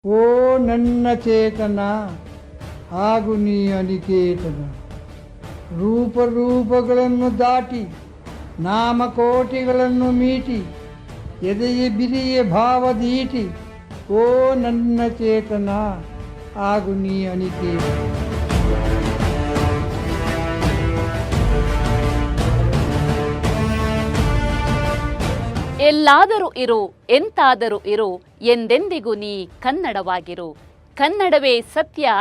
ಓ ನನ್ನ ಚೇತನ ಹಾಗೂ ನೀ ಅನಿಕೇತನ, ರೂಪಗಳನ್ನು ದಾಟಿ ನಾಮಕೋಟಿಗಳನ್ನು ಮೀಟಿ ಎದೆಯ ಬಿರಿಯ ಭಾವದೀಟಿ. ಓ ನನ್ನ ಚೇತನ ಹಾಗೂ ನೀ ಅನಿಕೇತನ. ಎಲ್ಲಾದರೂ ಇರು, ಎಂತಾದರೂ ಇರು, ಎಂದೆಂದಿಗೂ ನೀ ಕನ್ನಡವಾಗಿರು. ಕನ್ನಡವೇ ಸತ್ಯ,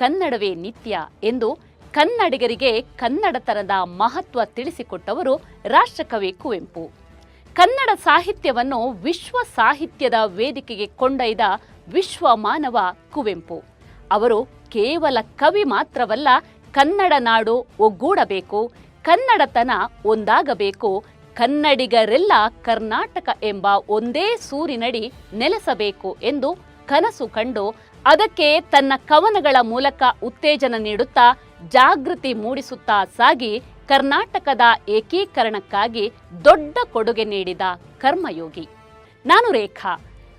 ಕನ್ನಡವೇ ನಿತ್ಯ ಎಂದು ಕನ್ನಡಿಗರಿಗೆ ಕನ್ನಡತನದ ಮಹತ್ವ ತಿಳಿಸಿಕೊಟ್ಟವರು ರಾಷ್ಟ್ರಕವಿ ಕುವೆಂಪು. ಕನ್ನಡ ಸಾಹಿತ್ಯವನ್ನು ವಿಶ್ವ ಸಾಹಿತ್ಯದ ವೇದಿಕೆಗೆ ಕೊಂಡೊಯ್ದ ವಿಶ್ವ ಮಾನವ ಕುವೆಂಪು. ಅವರು ಕೇವಲ ಕವಿ ಮಾತ್ರವಲ್ಲ, ಕನ್ನಡ ನಾಡು ಒಗ್ಗೂಡಬೇಕು, ಕನ್ನಡತನ ಒಂದಾಗಬೇಕು, ಕನ್ನಡಿಗರೆಲ್ಲ ಕರ್ನಾಟಕ ಎಂಬ ಒಂದೇ ಸೂರಿನಡಿ ನೆಲೆಸಬೇಕು ಎಂದು ಕನಸು ಕಂಡು ಅದಕ್ಕೆ ತನ್ನ ಕವನಗಳ ಮೂಲಕ ಉತ್ತೇಜನ ನೀಡುತ್ತಾ ಜಾಗೃತಿ ಮೂಡಿಸುತ್ತಾ ಸಾಗಿ ಕರ್ನಾಟಕದ ಏಕೀಕರಣಕ್ಕಾಗಿ ದೊಡ್ಡ ಕೊಡುಗೆ ನೀಡಿದ ಕರ್ಮಯೋಗಿ. ನಾನು ರೇಖಾ.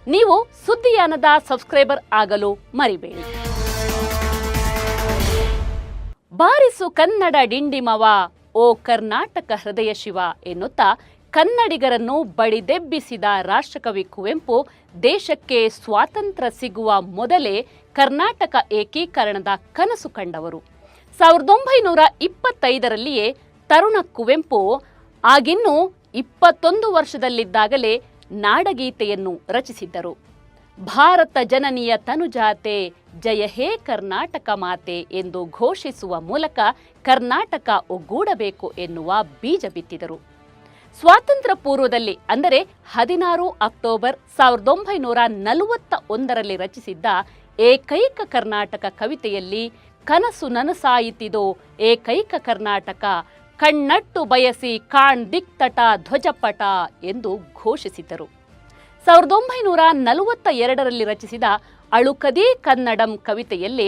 ನೀವು ಸುದ್ದಿಯಾನದ ಸಬ್ಸ್ಕ್ರೈಬರ್ ಆಗಲು ಮರಿಬೇಡಿ. ಬಾರಿಸು ಕನ್ನಡ ಡಿಂಡಿಮವ, ಓ ಕರ್ನಾಟಕ ಹೃದಯ ಶಿವ ಎನ್ನುತ್ತಾ ಕನ್ನಡಿಗರನ್ನು ಬಡಿದೆಬ್ಬಿಸಿದ ರಾಷ್ಟ್ರಕವಿ ಕುವೆಂಪು ದೇಶಕ್ಕೆ ಸ್ವಾತಂತ್ರ್ಯ ಸಿಗುವ ಮೊದಲೇ ಕರ್ನಾಟಕ ಏಕೀಕರಣದ ಕನಸು ಕಂಡವರು. 1925ರಲ್ಲಿಯೇ ತರುಣ ಕುವೆಂಪು ಆಗಿನ್ನೂ 21 ವರ್ಷದಲ್ಲಿದ್ದಾಗಲೇ ನಾಡಗೀತೆಯನ್ನು ರಚಿಸಿದ್ದರು. ಭಾರತ ಜನನಿಯ ತನುಜಾತೆ, ಜಯ ಹೇ ಕರ್ನಾಟಕ ಮಾತೆ ಎಂದು ಘೋಷಿಸುವ ಮೂಲಕ ಕರ್ನಾಟಕ ಒಗ್ಗೂಡಬೇಕು ಎನ್ನುವ ಬೀಜ ಬಿತ್ತಿದರು. ಸ್ವಾತಂತ್ರ್ಯ ಪೂರ್ವದಲ್ಲಿ ಅಂದರೆ 16 ಅಕ್ಟೋಬರ್ 1941ರಲ್ಲಿ ರಚಿಸಿದ್ದ ಏಕೈಕ ಕರ್ನಾಟಕ ಕವಿತೆಯಲ್ಲಿ ಕನಸು ನನಸಾಯಿತಿದೋ ಏಕೈಕ ಕರ್ನಾಟಕ, ಕಣ್ಣಟ್ಟು ಬಯಸಿ ಕಾಣ್ ದಿಕ್ತಟ ಧ್ವಜಪಟ ಎಂದು ಘೋಷಿಸಿದ್ದರು. 1942ರಲ್ಲಿ ರಚಿಸಿದ ಅಳುಕದಿ ಕನ್ನಡಂ ಕವಿತೆಯಲ್ಲಿ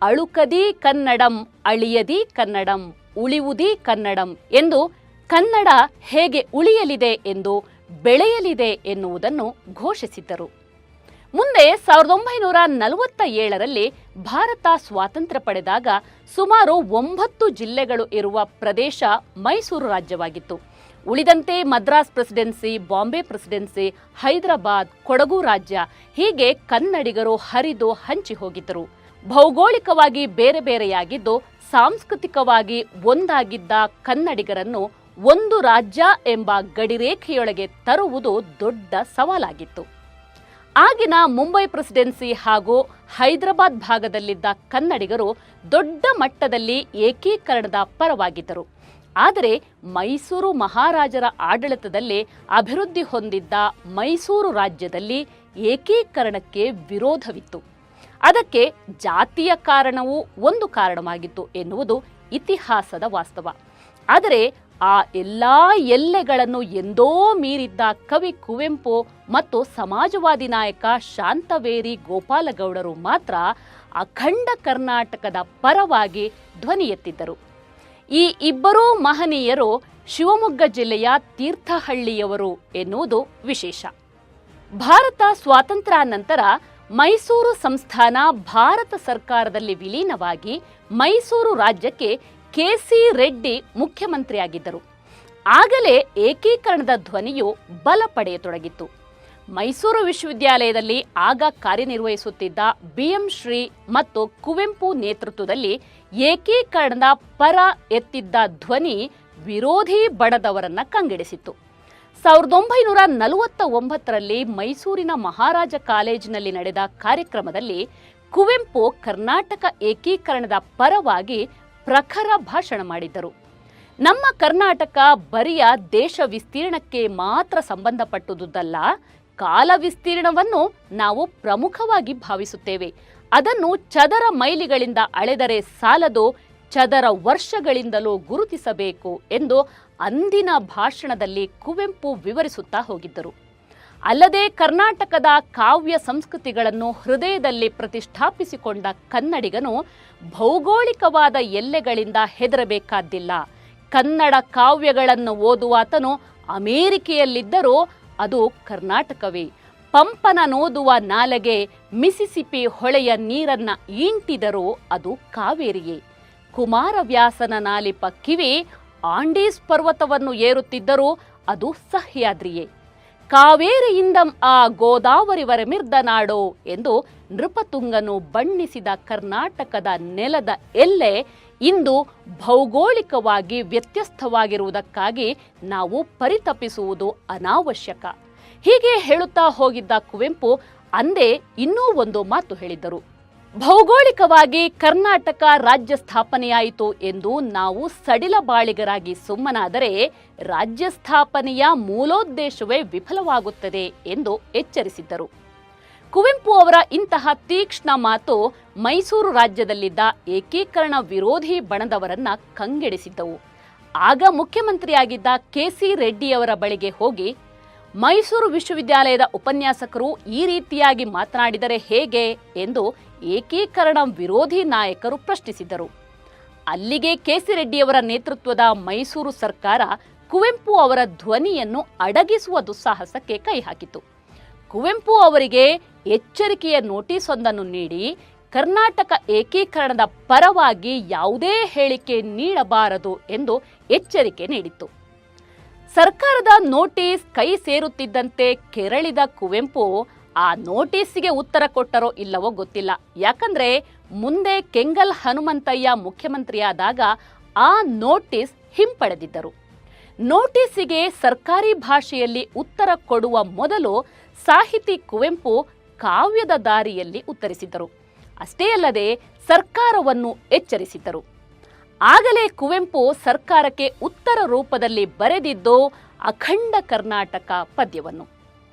ಅಳುಕದಿ ಕನ್ನಡಂ ಅಳಿಯದಿ ಕನ್ನಡಂ ಉಳಿವುದಿ ಕನ್ನಡಂ ಎಂದು ಕನ್ನಡ ಹೇಗೆ ಉಳಿಯಲಿದೆ ಎಂದು ಬೆಳೆಯಲಿದೆ ಎನ್ನುವುದನ್ನು ಘೋಷಿಸಿದ್ದರು. ಮುಂದೆ 1947ರಲ್ಲಿ ಭಾರತ ಸ್ವಾತಂತ್ರ್ಯ ಪಡೆದಾಗ ಸುಮಾರು 9 ಜಿಲ್ಲೆಗಳು ಇರುವ ಪ್ರದೇಶ ಮೈಸೂರು ರಾಜ್ಯವಾಗಿತ್ತು. ಉಳಿದಂತೆ ಮದ್ರಾಸ್ ಪ್ರೆಸಿಡೆನ್ಸಿ, ಬಾಂಬೆ ಪ್ರೆಸಿಡೆನ್ಸಿ, ಹೈದರಾಬಾದ್, ಕೊಡಗು ರಾಜ್ಯ ಹೀಗೆ ಕನ್ನಡಿಗರು ಹರಿದು ಹಂಚಿ ಹೋಗಿದ್ದರು. ಭೌಗೋಳಿಕವಾಗಿ ಬೇರೆ ಬೇರೆಯಾಗಿದ್ದು ಸಾಂಸ್ಕೃತಿಕವಾಗಿ ಒಂದಾಗಿದ್ದ ಕನ್ನಡಿಗರನ್ನು ಒಂದು ರಾಜ್ಯ ಎಂಬ ಗಡಿರೇಖೆಯೊಳಗೆ ತರುವುದು ದೊಡ್ಡ ಸವಾಲಾಗಿತ್ತು. ಆಗಿನ ಮುಂಬೈ ಪ್ರೆಸಿಡೆನ್ಸಿ ಹಾಗೂ ಹೈದರಾಬಾದ್ ಭಾಗದಲ್ಲಿದ್ದ ಕನ್ನಡಿಗರು ದೊಡ್ಡ ಮಟ್ಟದಲ್ಲಿ ಏಕೀಕರಣದ ಪರವಾಗಿದ್ದರು. ಆದರೆ ಮೈಸೂರು ಮಹಾರಾಜರ ಆಡಳಿತದಲ್ಲಿ ಅಭಿವೃದ್ಧಿ ಹೊಂದಿದ್ದ ಮೈಸೂರು ರಾಜ್ಯದಲ್ಲಿ ಏಕೀಕರಣಕ್ಕೆ ವಿರೋಧವಿತ್ತು. ಅದಕ್ಕೆ ಜಾತಿಯ ಕಾರಣವೂ ಒಂದು ಕಾರಣವಾಗಿತ್ತು ಎನ್ನುವುದು ಇತಿಹಾಸದ ವಾಸ್ತವ. ಆದರೆ ಆ ಎಲ್ಲಾ ಎಲ್ಲೆಗಳನ್ನು ಎಂದೋ ಮೀರಿದ್ದ ಕವಿ ಕುವೆಂಪು ಮತ್ತು ಸಮಾಜವಾದಿ ನಾಯಕ ಶಾಂತವೇರಿ ಗೋಪಾಲಗೌಡರು ಮಾತ್ರ ಅಖಂಡ ಕರ್ನಾಟಕದ ಪರವಾಗಿ ಧ್ವನಿ ಎತ್ತಿದ್ದರು. ಈ ಇಬ್ಬರೂ ಮಹನೀಯರು ಶಿವಮೊಗ್ಗ ಜಿಲ್ಲೆಯ ತೀರ್ಥಹಳ್ಳಿಯವರು ಎನ್ನುವುದು ವಿಶೇಷ. ಭಾರತ ಸ್ವಾತಂತ್ರ್ಯ ನಂತರ ಮೈಸೂರು ಸಂಸ್ಥಾನ ಭಾರತ ಸರ್ಕಾರದಲ್ಲಿ ವಿಲೀನವಾಗಿ ಮೈಸೂರು ರಾಜ್ಯಕ್ಕೆ ಕೆ.ಸಿ. ರೆಡ್ಡಿ ಮುಖ್ಯಮಂತ್ರಿಯಾಗಿದ್ದರು. ಆಗಲೇ ಏಕೀಕರಣದ ಧ್ವನಿಯು ಬಲ ಪಡೆಯತೊಡಗಿತ್ತು. ಮೈಸೂರು ವಿಶ್ವವಿದ್ಯಾಲಯದಲ್ಲಿ ಆಗ ಕಾರ್ಯನಿರ್ವಹಿಸುತ್ತಿದ್ದ ಬಿ.ಎಂ. ಶ್ರೀ ಮತ್ತು ಕುವೆಂಪು ನೇತೃತ್ವದಲ್ಲಿ ಏಕೀಕರಣದ ಪರ ಎತ್ತಿದ್ದ ಧ್ವನಿ ವಿರೋಧಿ ಬಣದವರನ್ನ ಕಂಗೆಡಿಸಿತ್ತು. 1949ರಲ್ಲಿ ಮೈಸೂರಿನ ಮಹಾರಾಜ ಕಾಲೇಜಿನಲ್ಲಿ ನಡೆದ ಕಾರ್ಯಕ್ರಮದಲ್ಲಿ ಕುವೆಂಪು ಕರ್ನಾಟಕ ಏಕೀಕರಣದ ಪರವಾಗಿ ಪ್ರಖರ ಭಾಷಣ ಮಾಡಿದ್ದರು. ನಮ್ಮ ಕರ್ನಾಟಕ ಬರಿಯ ದೇಶ ವಿಸ್ತೀರ್ಣಕ್ಕೆ ಮಾತ್ರ ಸಂಬಂಧಪಟ್ಟುದಲ್ಲ, ಕಾಲ ವಿಸ್ತೀರ್ಣವನ್ನು ನಾವು ಪ್ರಮುಖವಾಗಿ ಭಾವಿಸುತ್ತೇವೆ. ಅದನ್ನು ಚದರ ಮೈಲಿಗಳಿಂದ ಅಳೆದರೆ ಸಾಲದು, ಚದರ ವರ್ಷಗಳಿಂದಲೂ ಗುರುತಿಸಬೇಕು ಎಂದು ಅಂದಿನ ಭಾಷಣದಲ್ಲಿ ಕುವೆಂಪು ವಿವರಿಸುತ್ತಾ ಹೋಗಿದ್ದರು. ಅಲ್ಲದೆ ಕರ್ನಾಟಕದ ಕಾವ್ಯ ಸಂಸ್ಕೃತಿಗಳನ್ನು ಹೃದಯದಲ್ಲಿ ಪ್ರತಿಷ್ಠಾಪಿಸಿಕೊಂಡ ಕನ್ನಡಿಗನು ಭೌಗೋಳಿಕವಾದ ಎಲ್ಲೆಗಳಿಂದ ಹೆದರಬೇಕಾದ್ದಿಲ್ಲ. ಕನ್ನಡ ಕಾವ್ಯಗಳನ್ನು ಓದುವಾತನು ಅಮೆರಿಕೆಯಲ್ಲಿದ್ದರೂ ಅದು ಕರ್ನಾಟಕವೇ. ಪಂಪನ ನೋದುವ ನಾಲೆಗೆ ಮಿಸಿಸಿಪಿ ಹೊಳೆಯ ನೀರನ್ನ ಈಂಟಿದರೂ ಅದು ಕಾವೇರಿಯೇ. ಕುಮಾರವ್ಯಾಸನ ನಾಲಿಪ ಕಿವಿ ಆಂಡೀಸ್ ಪರ್ವತವನ್ನು ಏರುತ್ತಿದ್ದರೂ ಅದು ಸಹ್ಯಾದ್ರಿಯೇ. ಕಾವೇರಿಯಿಂದ ಆ ಗೋದಾವರಿವರೆಮಿರ್ದ ನಾಡೋ ಎಂದು ನೃಪತುಂಗನು ಬಣ್ಣಿಸಿದ ಕರ್ನಾಟಕದ ನೆಲದ ಎಲ್ಲೆ ಇಂದು ಭೌಗೋಳಿಕವಾಗಿ ವ್ಯತ್ಯಸ್ತವಾಗಿರುವುದಕ್ಕಾಗಿ ನಾವು ಪರಿತಪಿಸುವುದು ಅನಾವಶ್ಯಕ. ಹೀಗೆ ಹೇಳುತ್ತಾ ಹೋಗಿದ್ದ ಕುವೆಂಪು ಅಂದೇ ಇನ್ನೂ ಒಂದು ಮಾತು ಹೇಳಿದ್ದರು. ಭೌಗೋಳಿಕವಾಗಿ ಕರ್ನಾಟಕ ರಾಜ್ಯ ಸ್ಥಾಪನೆಯಾಯಿತು ಎಂದು ನಾವು ಸಡಿಲ ಬಾಳಿಗರಾಗಿ ಸುಮ್ಮನಾದರೆ ರಾಜ್ಯ ಸ್ಥಾಪನೆಯ ಮೂಲೋದ್ದೇಶವೇ ವಿಫಲವಾಗುತ್ತದೆ ಎಂದು ಎಚ್ಚರಿಸಿದ್ದರು. ಕುವೆಂಪು ಅವರ ಇಂತಹ ತೀಕ್ಷ್ಣ ಮಾತು ಮೈಸೂರು ರಾಜ್ಯದಲ್ಲಿದ್ದ ಏಕೀಕರಣ ವಿರೋಧಿ ಬಣದವರನ್ನ ಕಂಗೆಡಿಸಿದ್ದವು. ಆಗ ಮುಖ್ಯಮಂತ್ರಿಯಾಗಿದ್ದ ಕೆ.ಸಿ. ರೆಡ್ಡಿಯವರ ಬಳಿಗೆ ಹೋಗಿ ಮೈಸೂರು ವಿಶ್ವವಿದ್ಯಾಲಯದ ಉಪನ್ಯಾಸಕರು ಈ ರೀತಿಯಾಗಿ ಮಾತನಾಡಿದರೆ ಹೇಗೆ ಎಂದು ಏಕೀಕರಣ ವಿರೋಧಿ ನಾಯಕರು ಪ್ರಶ್ನಿಸಿದರು. ಅಲ್ಲಿಗೆ ಕೆ.ಸಿ. ರೆಡ್ಡಿಯವರ ನೇತೃತ್ವದ ಮೈಸೂರು ಸರ್ಕಾರ ಕುವೆಂಪು ಅವರ ಧ್ವನಿಯನ್ನು ಅಡಗಿಸುವ ದುಸ್ಸಾಹಸಕ್ಕೆ ಕೈ ಹಾಕಿತು. ಕುವೆಂಪು ಅವರಿಗೆ ಎಚ್ಚರಿಕೆಯ ನೋಟಿಸ್ ಒಂದನ್ನು ನೀಡಿ ಕರ್ನಾಟಕ ಏಕೀಕರಣದ ಪರವಾಗಿ ಯಾವುದೇ ಹೇಳಿಕೆ ನೀಡಬಾರದು ಎಂದು ಎಚ್ಚರಿಕೆ ನೀಡಿತು. ಸರ್ಕಾರದ ನೋಟಿಸ್ ಕೈ ಸೇರುತ್ತಿದ್ದಂತೆ ಕೆರಳಿದ ಕುವೆಂಪು ಆ ನೋಟಿಸ್ಗೆ ಉತ್ತರ ಕೊಟ್ಟರೋ ಇಲ್ಲವೋ ಗೊತ್ತಿಲ್ಲ. ಯಾಕಂದ್ರೆ ಮುಂದೆ ಕೆಂಗಲ್ ಹನುಮಂತಯ್ಯ ಮುಖ್ಯಮಂತ್ರಿಯಾದಾಗ ಆ ನೋಟಿಸ್ ಹಿಂಪಡೆದಿದ್ದರು. ನೋಟಿಸ್ಗೆ ಸರ್ಕಾರಿ ಭಾಷೆಯಲ್ಲಿ ಉತ್ತರ ಕೊಡುವ ಮೊದಲು ಸಾಹಿತಿ ಕುವೆಂಪು ಕಾವ್ಯದ ದಾರಿಯಲ್ಲಿ ಉತ್ತರಿಸಿದ್ದರು. ಅಷ್ಟೇ ಅಲ್ಲದೆ ಸರ್ಕಾರವನ್ನು ಎಚ್ಚರಿಸಿದ್ದರು. ಆಗಲೇ ಕುವೆಂಪು ಸರ್ಕಾರಕ್ಕೆ ಉತ್ತರ ರೂಪದಲ್ಲಿ ಬರೆದಿದ್ದು ಅಖಂಡ ಕರ್ನಾಟಕ ಪದ್ಯವನ್ನು.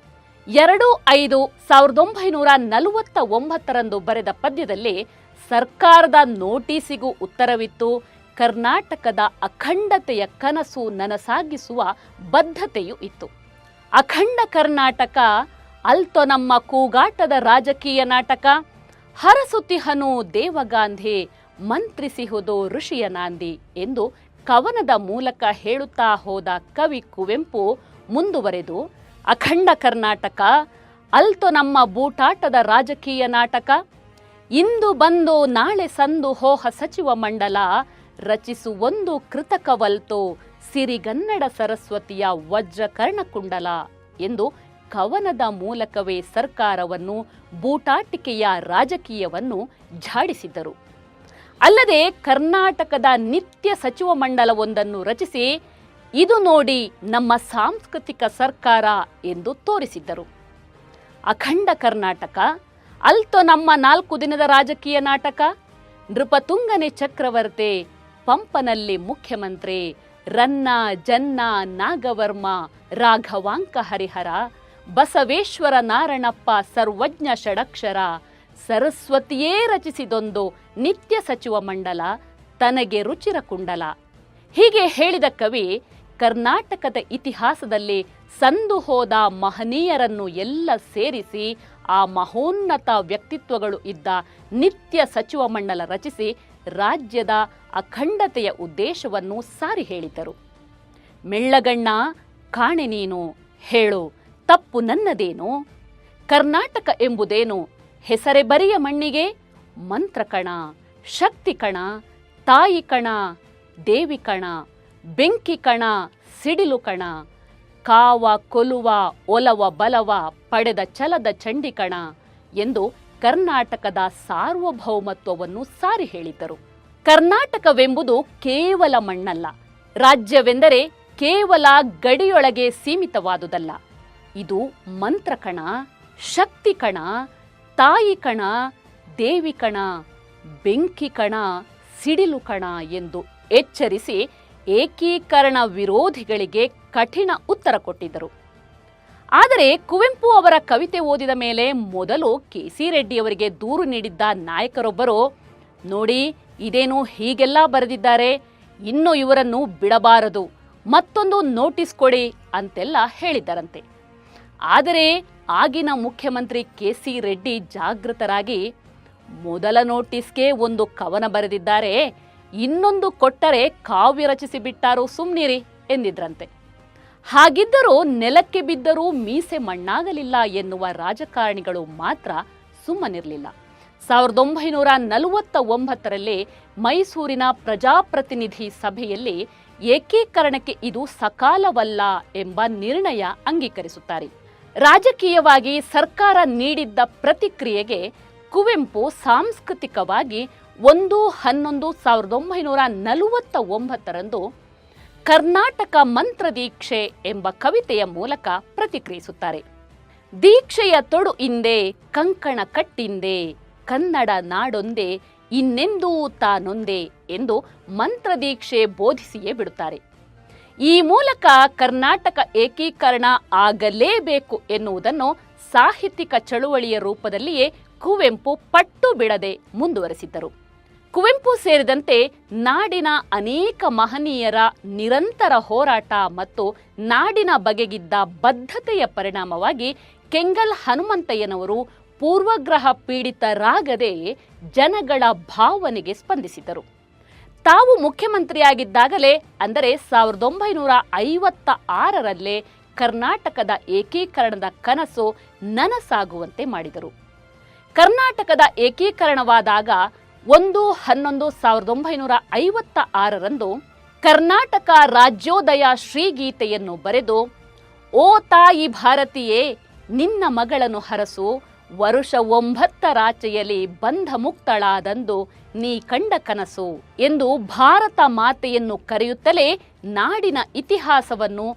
2/5/1949 ಬರೆದ ಪದ್ಯದಲ್ಲಿ ಸರ್ಕಾರದ ನೋಟಿಸಿಗೂ ಉತ್ತರವಿತ್ತು. ಕರ್ನಾಟಕದ ಅಖಂಡತೆಯ ಕನಸು ನನಸಾಗಿಸುವ ಬದ್ಧತೆಯೂ ಇತ್ತು. ಅಖಂಡ ಕರ್ನಾಟಕ ಅಲ್ತೊ ನಮ್ಮ ಕೂಗಾಟದ ರಾಜಕೀಯ ನಾಟಕ, ಹರಸುತಿಹನು ದೇವಗಾಂಧಿ ಮಂತ್ರಿಸಿಹುದು ಋಷಿಯ ನಾಂದಿ ಎಂದು ಕವನದ ಮೂಲಕ ಹೇಳುತ್ತಾ ಹೋದ ಕವಿ ಕುವೆಂಪು ಮುಂದುವರೆದು, ಅಖಂಡ ಕರ್ನಾಟಕ ಅಲ್ತೊ ನಮ್ಮ ಬೂಟಾಟದ ರಾಜಕೀಯ ನಾಟಕ, ಇಂದು ಬಂದು ನಾಳೆ ಸಂದು ಹೋಹ ಸಚಿವ ಮಂಡಲ, ರಚಿಸುವೊಂದು ಕೃತಕವಲ್ತೋ ಸಿರಿಗನ್ನಡ ಸರಸ್ವತಿಯ ವಜ್ರಕರ್ಣಕುಂಡಲ ಎಂದು ಕವನದ ಮೂಲಕವೇ ಸರ್ಕಾರವನ್ನು, ಬೂಟಾಟಿಕೆಯ ರಾಜಕೀಯವನ್ನು ಝಾಡಿಸಿದ್ದರು. ಅಲ್ಲದೆ ಕರ್ನಾಟಕದ ನಿತ್ಯ ಸಚಿವ ಮಂಡಲವೊಂದನ್ನು ರಚಿಸಿ ಇದು ನೋಡಿ ನಮ್ಮ ಸಾಂಸ್ಕೃತಿಕ ಸರ್ಕಾರ ಎಂದು ತೋರಿಸಿದ್ದರು. ಅಖಂಡ ಕರ್ನಾಟಕ ಅಲ್ತೊ ನಮ್ಮ 4 ದಿನದ ರಾಜಕೀಯ ನಾಟಕ, ನೃಪತುಂಗನೆ ಚಕ್ರವರ್ತಿ ಪಂಪನಲ್ಲಿ ಮುಖ್ಯಮಂತ್ರಿ, ರನ್ನ ಜನ್ನ ನಾಗವರ್ಮ ರಾಘವಾಂಕ ಹರಿಹರ, ಬಸವೇಶ್ವರ ನಾರಣಪ್ಪ ಸರ್ವಜ್ಞ ಷಡಕ್ಷರ, ಸರಸ್ವತಿಯೇ ರಚಿಸಿದೊಂದು ನಿತ್ಯ ಸಚಿವ ಮಂಡಲ, ತನಗೆ ರುಚಿರ ಕುಂಡಲ. ಹೀಗೆ ಹೇಳಿದ ಕವಿ ಕರ್ನಾಟಕದ ಇತಿಹಾಸದಲ್ಲಿ ಸಂದು ಹೋದ ಮಹನೀಯರನ್ನು ಎಲ್ಲ ಸೇರಿಸಿ ಆ ಮಹೋನ್ನತ ವ್ಯಕ್ತಿತ್ವಗಳು ಇದ್ದ ನಿತ್ಯ ಸಚಿವ ಮಂಡಲ ರಚಿಸಿ ರಾಜ್ಯದ ಅಖಂಡತೆಯ ಉದ್ದೇಶವನ್ನು ಸಾರಿ ಹೇಳಿದರು. ಮೆಳ್ಳಗಣ್ಣ ಕಾಣೆ ನೀನು ಹೇಳು ತಪ್ಪು ನನ್ನದೇನು, ಕರ್ನಾಟಕ ಎಂಬುದೇನು ಹೆಸರೇ ಬರಿಯ ಮಣ್ಣಿಗೆ, ಮಂತ್ರ ಕಣ, ಶಕ್ತಿ ಕಣ, ತಾಯಿ ಕಣ, ದೇವಿ ಕಣ, ಬೆಂಕಿ ಕಣ, ಸಿಡಿಲು ಕಣ, ಕಾವ ಕೊಲುವ ಒಲವ ಬಲವ ಪಡೆದ ಛಲದ ಚಂಡಿ ಕಣ ಎಂದು ಕರ್ನಾಟಕದ ಸಾರ್ವಭೌಮತ್ವವನ್ನು ಸಾರಿ ಹೇಳಿದ್ದರು. ಕರ್ನಾಟಕವೆಂಬುದು ಕೇವಲ ಮಣ್ಣಲ್ಲ, ರಾಜ್ಯವೆಂದರೆ ಕೇವಲ ಗಡಿಯೊಳಗೆ ಸೀಮಿತವಾದುದಲ್ಲ. ಇದು ಮಂತ್ರ ಕಣ, ಶಕ್ತಿ ಕಣ, ತಾಯಿ ಕಣ, ದೇವಿ ಕಣ, ಬೆಂಕಿ ಕಣ, ಸಿಡಿಲು ಕಣ ಎಂದು ಎಚ್ಚರಿಸಿ ಏಕೀಕರಣ ವಿರೋಧಿಗಳಿಗೆ ಕಠಿಣ ಉತ್ತರ ಕೊಟ್ಟಿದ್ದರು. ಆದರೆ ಕುವೆಂಪು ಅವರ ಕವಿತೆ ಓದಿದ ಮೇಲೆ ಮೊದಲು ಕೆ.ಸಿ. ರೆಡ್ಡಿಯವರಿಗೆ ದೂರು ನೀಡಿದ್ದ ನಾಯಕರೊಬ್ಬರು, ನೋಡಿ ಇದೇನು ಹೀಗೆಲ್ಲ ಬರೆದಿದ್ದಾರೆ, ಇನ್ನು ಇವರನ್ನು ಬಿಡಬಾರದು, ಮತ್ತೊಂದು ನೋಟಿಸ್ ಕೊಡಿ ಅಂತೆಲ್ಲ ಹೇಳಿದ್ದರಂತೆ. ಆದರೆ ಆಗಿನ ಮುಖ್ಯಮಂತ್ರಿ ಕೆ.ಸಿ. ರೆಡ್ಡಿ ಜಾಗೃತರಾಗಿ, ಮೊದಲ ನೋಟಿಸ್ಗೆ ಒಂದು ಕವನ ಬರೆದಿದ್ದಾರೆ, ಇನ್ನೊಂದು ಕೊಟ್ಟರೆ ಕಾವ್ಯ ರಚಿಸಿ ಬಿಟ್ಟಾರು, ಸುಮ್ನಿರಿ ಎಂದಿದ್ರಂತೆ. ಹಾಗಿದ್ದರೂ ನೆಲಕ್ಕೆ ಬಿದ್ದರೂ ಮೀಸೆ ಮಣ್ಣಾಗಲಿಲ್ಲ ಎನ್ನುವ ರಾಜಕಾರಣಿಗಳು ಮಾತ್ರ ಸುಮ್ಮನಿರಲಿಲ್ಲ. 1949ರಲ್ಲಿ ಮೈಸೂರಿನ ಪ್ರಜಾಪ್ರತಿನಿಧಿ ಸಭೆಯಲ್ಲಿ ಏಕೀಕರಣಕ್ಕೆ ಇದು ಸಕಾಲವಲ್ಲ ಎಂಬ ನಿರ್ಣಯ ಅಂಗೀಕರಿಸುತ್ತಾರೆ. ರಾಜಕೀಯವಾಗಿ ಸರ್ಕಾರ ನೀಡಿದ್ದ ಪ್ರತಿಕ್ರಿಯೆಗೆ ಕುವೆಂಪು ಸಾಂಸ್ಕೃತಿಕವಾಗಿ 1/11/1949 ಕರ್ನಾಟಕ ಮಂತ್ರದೀಕ್ಷೆ ಎಂಬ ಕವಿತೆಯ ಮೂಲಕ ಪ್ರತಿಕ್ರಿಯಿಸುತ್ತಾರೆ. ದೀಕ್ಷೆಯ ತೊಡು ಇಂದೆ ಕಂಕಣ ಕಟ್ಟಿಂದೆ ಕನ್ನಡ ನಾಡೊಂದೇ ಇನ್ನೆಂದೂ ತಾನೊಂದೇ ಎಂದು ಮಂತ್ರದೀಕ್ಷೆ ಬೋಧಿಸಿಯೇ ಬಿಡುತ್ತಾರೆ. ಈ ಮೂಲಕ ಕರ್ನಾಟಕ ಏಕೀಕರಣ ಆಗಲೇಬೇಕು ಎನ್ನುವುದನ್ನು ಸಾಹಿತ್ಯಿಕ ಚಳುವಳಿಯ ರೂಪದಲ್ಲಿಯೇ ಕುವೆಂಪು ಪಟ್ಟು ಬಿಡದೆ ಮುಂದುವರೆಸಿದ್ದರು. ಕುವೆಂಪು ಸೇರಿದಂತೆ ನಾಡಿನ ಅನೇಕ ಮಹನೀಯರ ನಿರಂತರ ಹೋರಾಟ ಮತ್ತು ನಾಡಿನ ಬಗೆಗಿದ್ದ ಬದ್ಧತೆಯ ಪರಿಣಾಮವಾಗಿ ಕೆಂಗಲ್ ಹನುಮಂತಯ್ಯನವರು ಪೂರ್ವಗ್ರಹ ಪೀಡಿತರಾಗದೆ ಜನಗಳ ಭಾವನೆಗೆ ಸ್ಪಂದಿಸಿದರು. ತಾವು ಮುಖ್ಯಮಂತ್ರಿಯಾಗಿದ್ದಾಗಲೇ ಅಂದರೆ 1956ರಲ್ಲೇ ಕರ್ನಾಟಕದ ಏಕೀಕರಣದ ಕನಸು ನನಸಾಗುವಂತೆ ಮಾಡಿದರು. ಕರ್ನಾಟಕದ ಏಕೀಕರಣವಾದಾಗ 1/11/1956 ಕರ್ನಾಟಕ ರಾಜ್ಯೋದಯ ಶ್ರೀಗೀತೆಯನ್ನು ಬರೆದು, ಓ ತಾಯಿ ಭಾರತೀಯೇ ನಿನ್ನ ಮಗಳನ್ನು ಹರಸು, ವರುಷ 9ರಾಚೆಯಲ್ಲಿ ಬಂಧ ಮುಕ್ತಳಾದಂದು ನೀ ಕಂಡ ಕನಸು ಎಂದು ಭಾರತ ಮಾತೆಯನ್ನು ಕರೆಯುತ್ತಲೇ ನಾಡಿನ ಇತಿಹಾಸವನ್ನು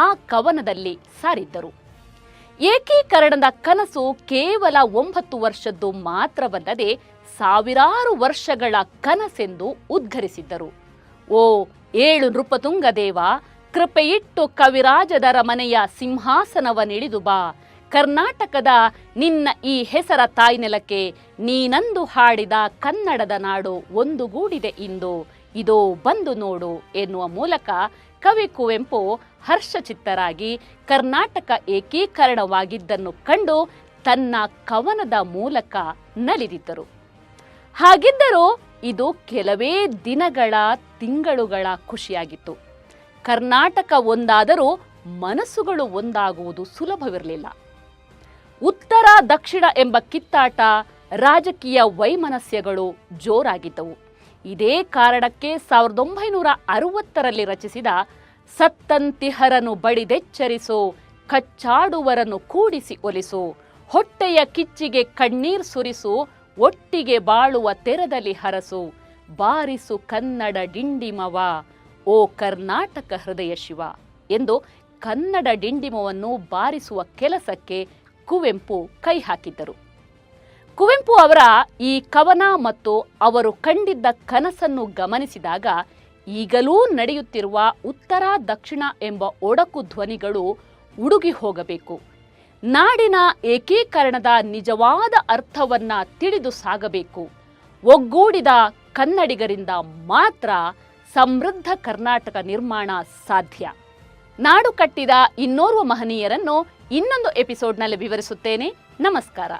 ಆ ಕವನದಲ್ಲಿ ಸಾರಿದ್ದರು. ಏಕೀಕರಣದ ಕನಸು ಕೇವಲ 9 ವರ್ಷದ್ದು ಮಾತ್ರವಲ್ಲದೆ ಸಾವಿರಾರು ವರ್ಷಗಳ ಕನಸೆಂದು ಉದ್ಘರಿಸಿದ್ದರು. ಓ ಏಳು ನೃಪತುಂಗದೇವ, ಕೃಪೆಯಿಟ್ಟು ಕವಿರಾಜದರ ಮನೆಯ ಸಿಂಹಾಸನವನಿಳಿದು ಬಾ, ಕರ್ನಾಟಕದ ನಿನ್ನ ಈ ಹೆಸರ ತಾಯ್ನೆಲಕ್ಕೆ ನೀನಂದು ಹಾಡಿದ ಕನ್ನಡದ ನಾಡು ಒಂದುಗೂಡಿದೆ ಇಂದು, ಇದೋ ಬಂದು ನೋಡು ಎನ್ನುವ ಮೂಲಕ ಕವಿ ಕುವೆಂಪು ಹರ್ಷಚಿತ್ತರಾಗಿ ಕರ್ನಾಟಕ ಏಕೀಕರಣವಾಗಿದ್ದನ್ನು ಕಂಡು ತನ್ನ ಕವನದ ಮೂಲಕ ನಲಿದಿದ್ದರು. ಹಾಗಿದ್ದರೂ ಇದು ಕೆಲವೇ ದಿನಗಳ ತಿಂಗಳುಗಳ ಖುಷಿಯಾಗಿತ್ತು. ಕರ್ನಾಟಕ ಒಂದಾದರೂ ಮನಸ್ಸುಗಳು ಒಂದಾಗುವುದು ಸುಲಭವಿರಲಿಲ್ಲ. ಉತ್ತರ ದಕ್ಷಿಣ ಎಂಬ ಕಿತ್ತಾಟ, ರಾಜಕೀಯ ವೈಮನಸ್ಯಗಳು ಜೋರಾಗಿದ್ದವು. ಇದೇ ಕಾರಣಕ್ಕೆ 1960ರಲ್ಲಿ ರಚಿಸಿದ ಸತ್ತಂತಿಹರನು ಬಡಿದೆಚ್ಚರಿಸು, ಕಚ್ಚಾಡುವರನು ಕೂಡಿಸಿ ಒಲಿಸು, ಹೊಟ್ಟೆಯ ಕಿಚ್ಚಿಗೆ ಕಣ್ಣೀರ್ ಸುರಿಸು, ಒಟ್ಟಿಗೆ ಬಾಳುವ ತೆರದಲ್ಲಿ ಹರಸು, ಬಾರಿಸು ಕನ್ನಡ ಡಿಂಡಿಮವ, ಓ ಕರ್ನಾಟಕ ಹೃದಯ ಶಿವ ಎಂದು ಕನ್ನಡ ಡಿಂಡಿಮವನ್ನು ಬಾರಿಸುವ ಕೆಲಸಕ್ಕೆ ಕುವೆಂಪು ಕೈ ಹಾಕಿದ್ದರು. ಕುವೆಂಪು ಅವರ ಈ ಕವನ ಮತ್ತು ಅವರು ಕಂಡಿದ್ದ ಕನಸನ್ನು ಗಮನಿಸಿದಾಗ ಈಗಲೂ ನಡೆಯುತ್ತಿರುವ ಉತ್ತರ ದಕ್ಷಿಣ ಎಂಬ ಒಡಕು ಧ್ವನಿಗಳು ಉಡುಗಿ ಹೋಗಬೇಕು. ನಾಡಿನ ಏಕೀಕರಣದ ನಿಜವಾದ ಅರ್ಥವನ್ನ ತಿಳಿದು ಸಾಗಬೇಕು. ಒಗ್ಗೂಡಿದ ಕನ್ನಡಿಗರಿಂದ ಮಾತ್ರ ಸಮೃದ್ಧ ಕರ್ನಾಟಕ ನಿರ್ಮಾಣ ಸಾಧ್ಯ. ನಾಡು ಕಟ್ಟಿದ ಇನ್ನೋರ್ವ ಮಹನೀಯರನ್ನು ಇನ್ನೊಂದು ಎಪಿಸೋಡ್ನಲ್ಲಿ ವಿವರಿಸುತ್ತೇನೆ. ನಮಸ್ಕಾರ.